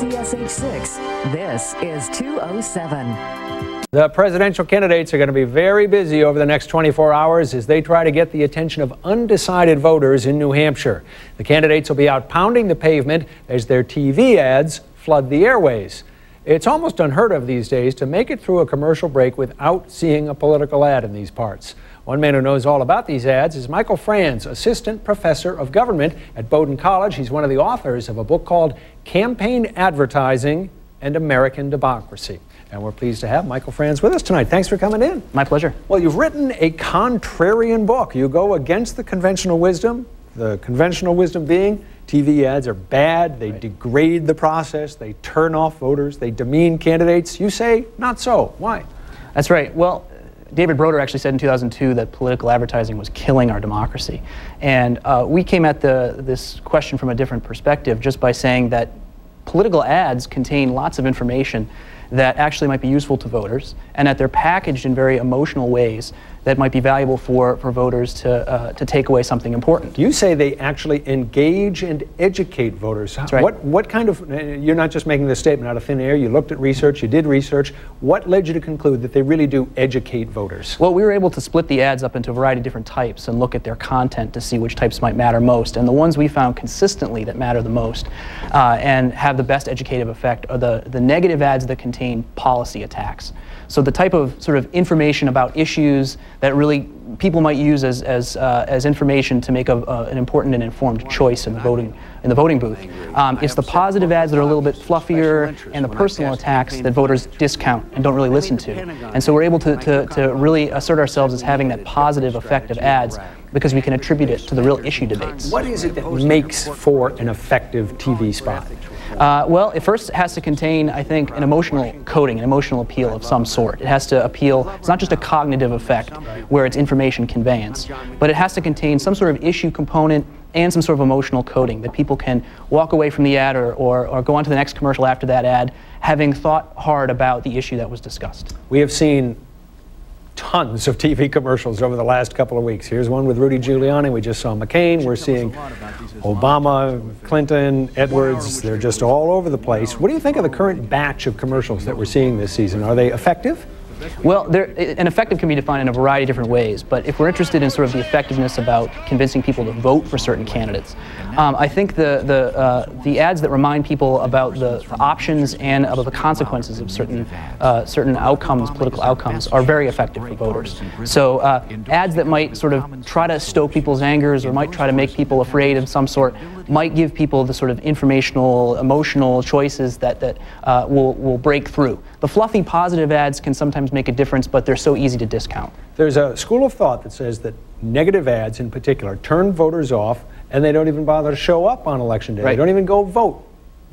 KCSH6, this is 207. The presidential candidates are going to be very busy over the next 24 hours as they try to get the attention of undecided voters in New Hampshire. The candidates will be out pounding the pavement as their TV ads flood the airways. It's almost unheard of these days to make it through a commercial break without seeing a political ad in these parts. One man who knows all about these ads is Michael Franz, Assistant Professor of Government at Bowdoin College. He's one of the authors of a book called Campaign Advertising and American Democracy. And we're pleased to have Michael Franz with us tonight. Thanks for coming in. My pleasure. Well, you've written a contrarian book. You go against the conventional wisdom being TV ads are bad, they degrade the process, they turn off voters, they demean candidates. You say not so. Why? That's right. Well, David Broder actually said in 2002 that political advertising was killing our democracy. And we came at this question from a different perspective just by saying that political ads contain lots of information that actually might be useful to voters, and that they're packaged in very emotional ways that might be valuable for voters to take away something important. You say they actually engage and educate voters. That's right. What kind of, you're not just making this statement out of thin air, you looked at research, you did research. What led you to conclude that they really do educate voters? Well, we were able to split the ads up into a variety of different types and look at their content to see which types might matter most. And the ones we found consistently that matter the most and have the best educative effect are the negative ads that contain policy attacks. So the type of sort of information about issues that really people might use as information to make an important and informed choice in the voting booth. It's the positive ads that are a little bit fluffier and the personal attacks that voters discount and don't really listen to. And so we're able to really assert ourselves as having that positive effect of ads because we can attribute it to the real issue debates. What is it that makes for an effective TV spot? Well, it first has to contain, I think, an emotional coding, an emotional appeal of some sort. It has to appeal, it's not just a cognitive effect where it's information conveyance, but it has to contain some sort of issue component and some sort of emotional coding that people can walk away from the ad or go on to the next commercial after that ad having thought hard about the issue that was discussed. We have seen tons of TV commercials over the last couple of weeks. Here's one with Rudy Giuliani. We just saw McCain. We're seeing Obama, Clinton, Edwards. They're just all over the place. What do you think of the current batch of commercials that we're seeing this season? Are they effective? Well, an effective can be defined in a variety of different ways, but if we're interested in sort of the effectiveness about convincing people to vote for certain candidates, I think the ads that remind people about the options and about the consequences of certain outcomes, political outcomes, are very effective for voters. So ads that might sort of try to stoke people's angers or might try to make people afraid of some sort might give people the sort of informational, emotional choices that will break through. The fluffy positive ads can sometimes make a difference, but they're so easy to discount. There's a school of thought that says that negative ads in particular turn voters off and they don't even bother to show up on election day. Right. They don't even go vote.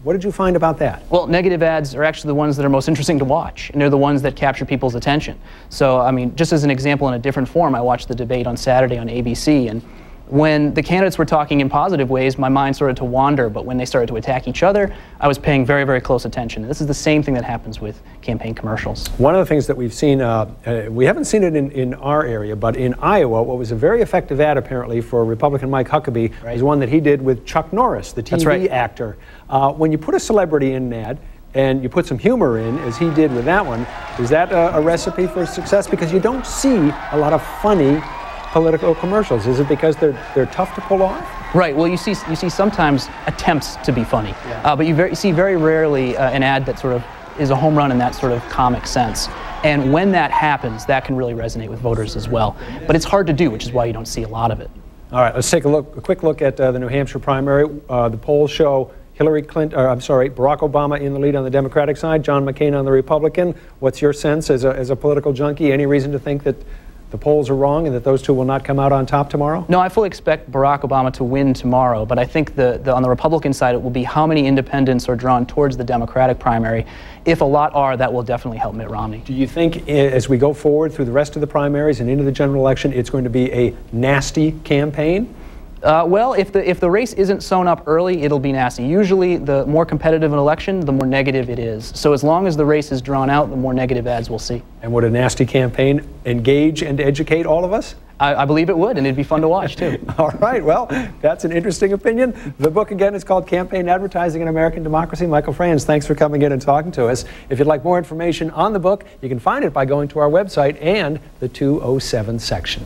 What did you find about that? Well, negative ads are actually the ones that are most interesting to watch, and they're the ones that capture people's attention. So, I mean, just as an example in a different form, I watched the debate on Saturday on ABC, and when the candidates were talking in positive ways, my mind started to wander, but when they started to attack each other, I was paying very, very close attention. And this is the same thing that happens with campaign commercials. One of the things that we've seen, we haven't seen it in our area, but in Iowa, what was a very effective ad apparently for Republican Mike Huckabee is one that he did with Chuck Norris, the TV actor. When you put a celebrity in an ad, and you put some humor in, as he did with that one, is that a recipe for success? Because you don't see a lot of funny political commercials. Is it because they're tough to pull off? Right. Well, you see sometimes attempts to be funny, but you see very rarely an ad that sort of is a home run in that sort of comic sense. And when that happens, that can really resonate with voters as well. But it's hard to do, which is why you don't see a lot of it. All right. Let's take a quick look at the New Hampshire primary. The polls show Barack Obama in the lead on the Democratic side, John McCain on the Republican. What's your sense as a political junkie? Any reason to think that the polls are wrong and that those two will not come out on top tomorrow? No, I fully expect Barack Obama to win tomorrow, but I think on the Republican side it will be how many independents are drawn towards the Democratic primary. If a lot are, that will definitely help Mitt Romney. Do you think as we go forward through the rest of the primaries and into the general election, it's going to be a nasty campaign? Well, if the race isn't sewn up early, it'll be nasty. Usually, the more competitive an election, the more negative it is. So as long as the race is drawn out, the more negative ads we'll see. And would a nasty campaign engage and educate all of us? I believe it would, and it'd be fun to watch, too. All right, well, that's an interesting opinion. The book, again, is called Campaign Advertising in American Democracy. Michael Franz, thanks for coming in and talking to us. If you'd like more information on the book, you can find it by going to our website and the 207 section.